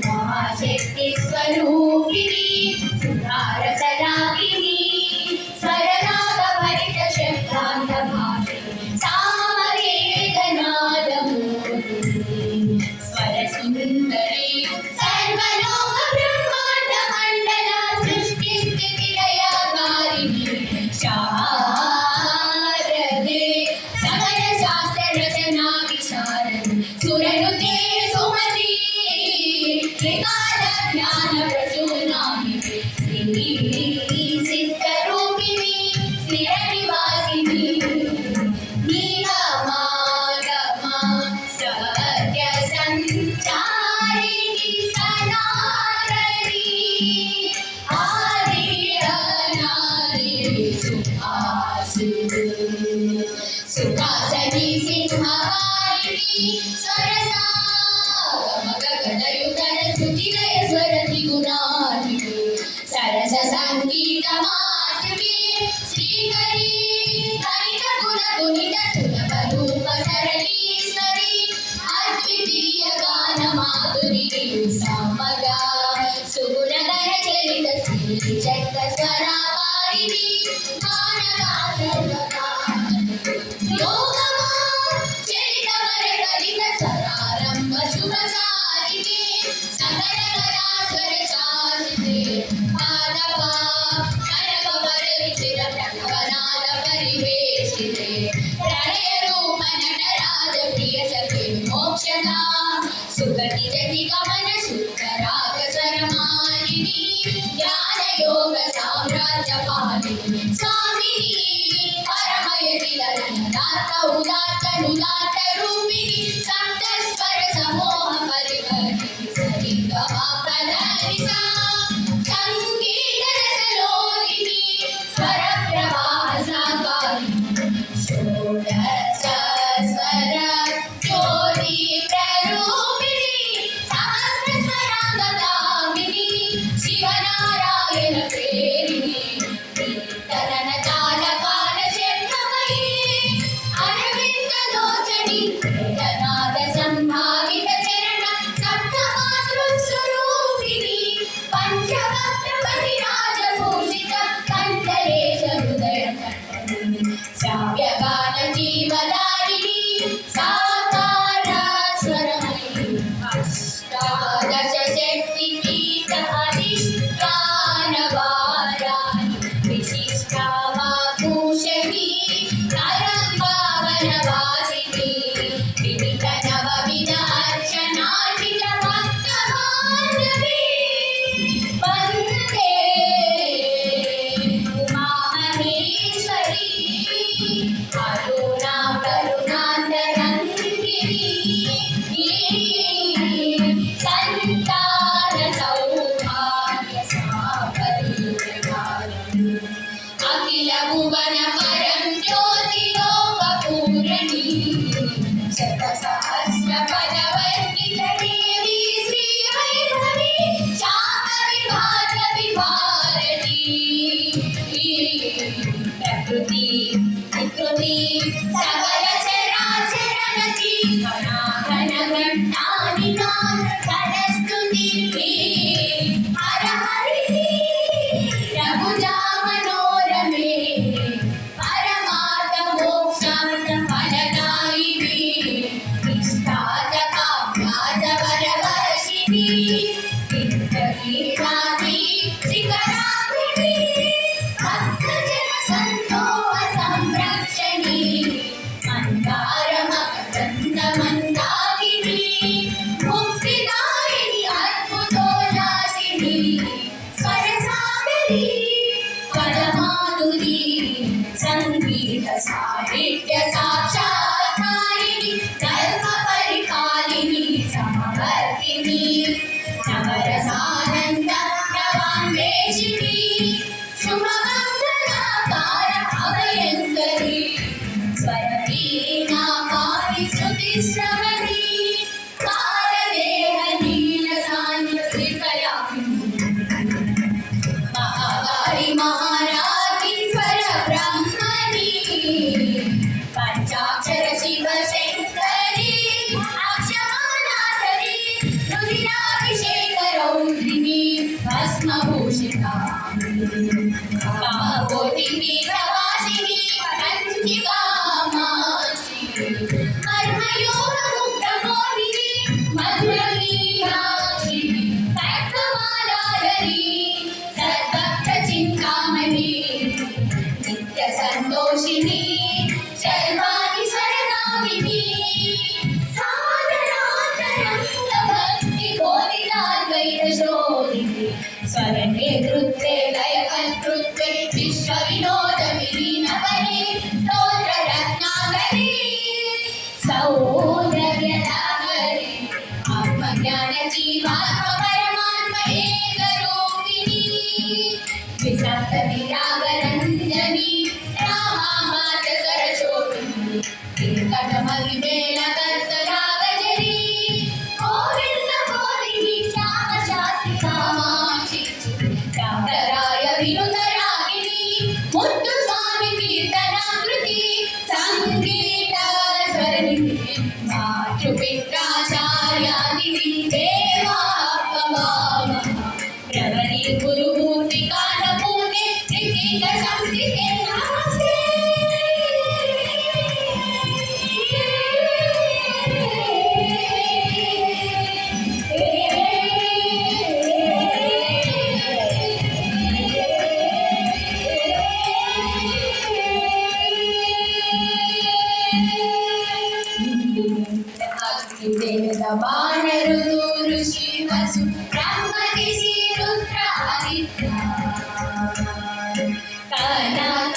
महाशक्ति स्वरूपिणी सुधारसरागिनी स्वरनाद भरित शब्दांत भाषे सामवेदनादमूर्तिनी स्वर सुंदरी सर्वलोक ब्रह्मांड मंडल सृष्टि स्थिति लयकारिणी शारदे सकल शास्त्र रचना विशारद सुरनुते सुमती त्रिकाल ज्ञान प्रसूनामि श्री सिद्धरूपिणी स्थिर निवासिनी नीलमागमा सत्य संचारिणी सनातनी आदि अनादि सुखासनी सिंहवाहिनी सरसा गगनयुगल स्तुतिलय स्वरति गुणाधिके सरस संगीत माधुके श्रीकरी हरित गुण गुणित सुलभ रूप सरलीश्वरी अद्वितीय गान माधुरी समगा सुगुणकर चलित श्री जगत स्वराकारिणी सरारंभ शुभ सारिके सकल कलास्वर शासिते पादपा कनक वर विचिर प्रणवनाद परिवेशिते प्रणय रूप नटराज प्रिय सखे मोक्षदा सुगति जति गमन शुद्ध राग स्वरमालिनी ज्ञान योग साम्राज्य पालिनी स्वामिनी परमयति ललनदात उदात नुदात रूपिणी सप्त स्वर समूह परिवर्तिनी सरिगमा पदनिसा संगीत रसलोलिनी स्वर प्रवाह साकारिणी षोडश स्वर ज्योति प्ररूपिणी सहस्र स्वरांगदामिनी शिवनारायण प्रेरिणी कीर्तन ताल काल शब्दमयी अरविंद लोचनी वेदनाद संभावित चरण सप्त मातृ स्वरूपिणी पंचवक्त्र परिराज भूषित कंठलेश हृदय कंठनी श्राव्य गान जीवदारिणी साकार स्वरमयी अष्टादश शक्ति पीठ अधिष्ठान वाराणि विशिष्टा भूषणी परम पावन वासिनी विविध नवविध अर्चनार्चित भक्त माधवी वन्दे उमा महेश्वरी करुणा करुणान्तरङ्गिनी संतान सौभाग्य साफल्यदायिनी अखिल भुवन परं ज्योति लोकपूरणी शत सहस्र पदवर्णित देवी श्री वैभवी शाकरि भार्गवी भारती प्रकृति विकृति सकल चराचर रति घना घन घंटानि కామకోటి పీఠవాసిని కంచి కామాక్షి కర్మయోగ ముక్తమోహిని మధుర మీనాక్షి ఖడ్గమాలాధరి సద్భక్త చింతామణి నిత్య సంతోషిని శర్వాణి శరణామిని సాధనాతరంగ భక్తి కోరిలాద్వైత శోధిని స్వరణే కృత్తే లయ కర్తృత్వే విశ్వ వినోద విలీనపరి స్తోత్ర రత్నాకరి సౌందర్యదాహరి ఆత్మజ్ఞాన జీవాత్మ పరమాత్మ ఏకరూపిణి విసప్త విరాగరంజని రామా మాత సరస్వతి కటమగిమేళ కర్త రాగజరి గోవింద గోరిని శ్యామ శాస్త్రి కామాక్షి చాకరాయ వినుత రాగిణి ముద్దు స్వామి కీర్తనాకృతి సంగీత స్వరనిధి మాతృపిత్రాచార్యాదిని దేవాపమామ ప్రవరి గురుమూర్తి కాండపూర్ణి త్రికీట సంస్థితే నమస్తే అగ్నిదేవత వానరులు ఋషి వసు బ్రహ్మ ఋషి రుద్ర హరిద్ర కనక